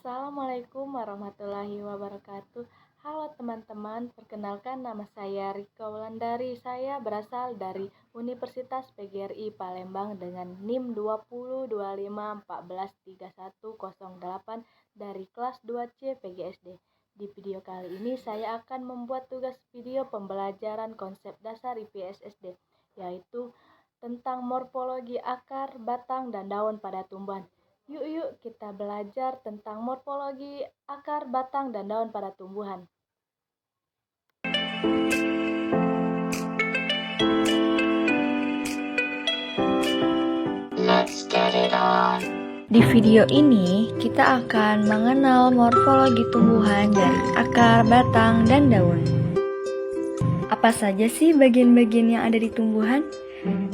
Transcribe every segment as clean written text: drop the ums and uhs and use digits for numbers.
Assalamualaikum warahmatullahi wabarakatuh. Halo teman-teman, perkenalkan nama saya Rika Wulandari. Saya berasal dari Universitas PGRI Palembang dengan NIM 2025143108 dari kelas 2C PGSD. Di video kali ini saya akan membuat tugas video pembelajaran konsep dasar IPS SD, yaitu tentang morfologi akar, batang, dan daun pada tumbuhan. Yuk kita belajar tentang morfologi akar, batang, dan daun pada tumbuhan. Let's get it on. Di video ini, kita akan mengenal morfologi tumbuhan dari akar, batang, dan daun. Apa saja sih bagian-bagian yang ada di tumbuhan?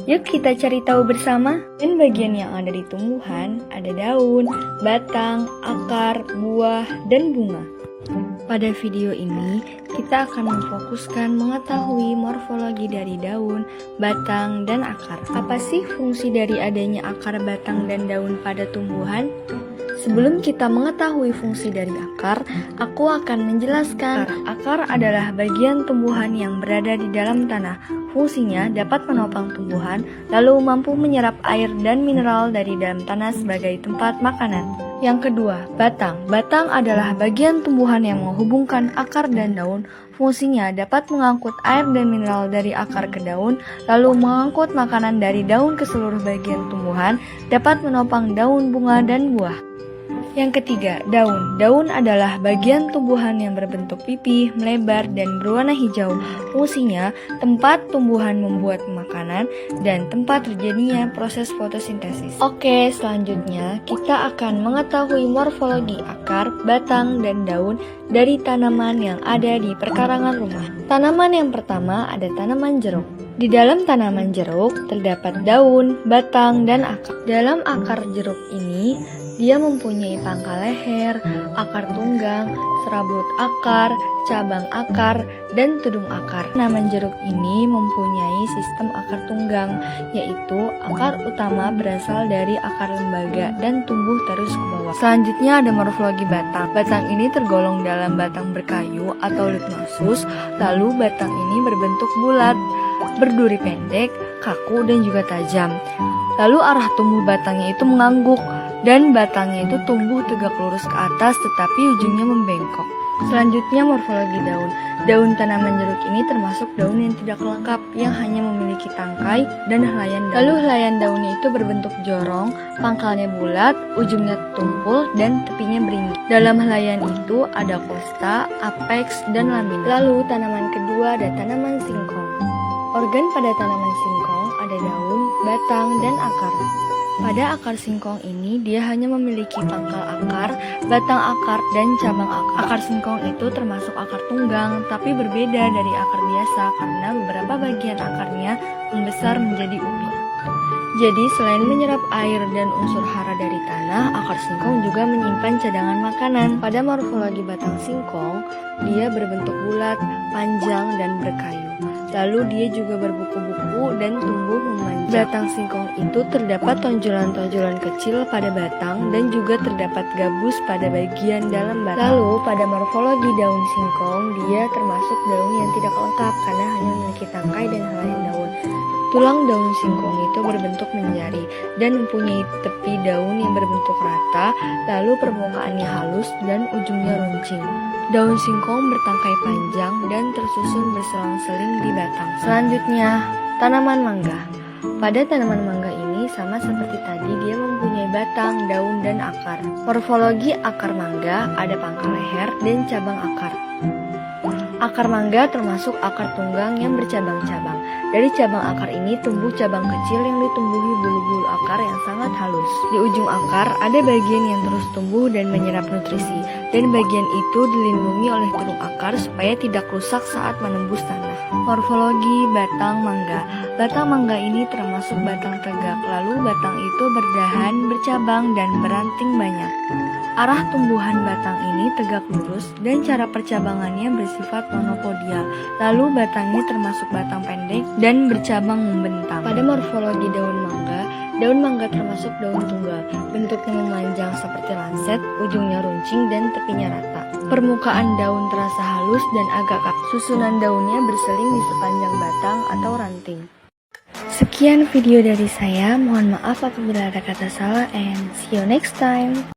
Yuk kita cari tahu bersama. Dan bagian yang ada di tumbuhan ada daun, batang, akar, buah, dan bunga. Pada video ini, kita akan memfokuskan mengetahui morfologi dari daun, batang, dan akar. Apa sih fungsi dari adanya akar, batang, dan daun pada tumbuhan? Sebelum kita mengetahui fungsi dari akar, aku akan menjelaskan. Akar adalah bagian tumbuhan yang berada di dalam tanah. Fungsinya dapat menopang tumbuhan, lalu mampu menyerap air dan mineral dari dalam tanah sebagai tempat makanan. Yang kedua, batang. Batang adalah bagian tumbuhan yang menghubungkan akar dan daun. Fungsinya dapat mengangkut air dan mineral dari akar ke daun, lalu mengangkut makanan dari daun ke seluruh bagian tumbuhan, dapat menopang daun, bunga, dan buah. Yang ketiga, daun. Daun adalah bagian tumbuhan yang berbentuk pipih, melebar, dan berwarna hijau. Fungsinya, tempat tumbuhan membuat makanan dan tempat terjadinya proses fotosintesis. Oke, selanjutnya kita akan mengetahui morfologi akar, batang, dan daun dari tanaman yang ada di perkarangan rumah. Tanaman yang pertama ada tanaman jeruk. Di dalam tanaman jeruk terdapat daun, batang, dan akar. Dalam akar jeruk ini, dia mempunyai pangkal leher, akar tunggang, serabut akar, cabang akar, dan tudung akar. Tanaman jeruk ini mempunyai sistem akar tunggang, yaitu akar utama berasal dari akar lembaga dan tumbuh terus ke bawah. Selanjutnya ada morfologi batang. Batang ini tergolong dalam batang berkayu atau lignosus, lalu batang ini berbentuk bulat, berduri pendek, kaku, dan juga tajam. Lalu arah tumbuh batangnya itu mengangguk, dan batangnya itu tumbuh tegak lurus ke atas tetapi ujungnya membengkok. Selanjutnya morfologi daun. Daun tanaman jeruk ini termasuk daun yang tidak lengkap, yang hanya memiliki tangkai dan helaian daun. Lalu helaian daunnya itu berbentuk jorong, pangkalnya bulat, ujungnya tumpul, dan tepinya beringin. Dalam helaian itu ada kosta, apex, dan lamina. Lalu tanaman kedua ada tanaman singkong. Organ pada tanaman singkong ada daun, batang, dan akar. Pada akar singkong ini, dia hanya memiliki pangkal akar, batang akar, dan cabang akar. Akar singkong itu termasuk akar tunggang, tapi berbeda dari akar biasa karena beberapa bagian akarnya membesar menjadi ubi. Jadi, selain menyerap air dan unsur hara dari tanah, akar singkong juga menyimpan cadangan makanan. Pada morfologi batang singkong, dia berbentuk bulat, panjang, dan berkayu. Lalu dia juga berbuku-buku dan tumbuh memanjang. Batang singkong itu terdapat tonjolan-tonjolan kecil pada batang dan juga terdapat gabus pada bagian dalam batang. Lalu pada morfologi daun singkong, dia termasuk daun yang tidak lengkap karena hanya memiliki tangkai dan helaian daun. Tulang daun singkong itu berbentuk menjari dan mempunyai tepi daun yang berbentuk rata, lalu permukaannya halus dan ujungnya runcing. Daun singkong bertangkai panjang dan tersusun berselang-seling di batang. Selanjutnya, tanaman mangga. Pada tanaman mangga ini sama seperti tadi, dia mempunyai batang, daun, dan akar. Morfologi akar mangga ada pangkal leher dan cabang akar. Akar mangga termasuk akar tunggang yang bercabang-cabang. Dari cabang akar ini tumbuh cabang kecil yang ditumbuhi bulu-bulu akar yang sangat halus. Di ujung akar ada bagian yang terus tumbuh dan menyerap nutrisi, dan bagian itu dilindungi oleh tudung akar supaya tidak rusak saat menembus tanah. Morfologi batang mangga. Batang mangga ini termasuk batang tegak, lalu batang itu berdahan, bercabang, dan beranting banyak. Arah tumbuhan batang ini tegak lurus dan cara percabangannya bersifat monopodial. Lalu batangnya termasuk batang pendek dan bercabang membentang. Pada morfologi daun mangga, Daun mangga termasuk daun tunggal. Bentuknya memanjang seperti lancet, ujungnya runcing dan tepinya rata. Permukaan daun terasa halus dan agak kaku. Susunan daunnya berseling di sepanjang batang atau ranting. Sekian video dari saya. Mohon maaf apabila ada kata salah and see you next time.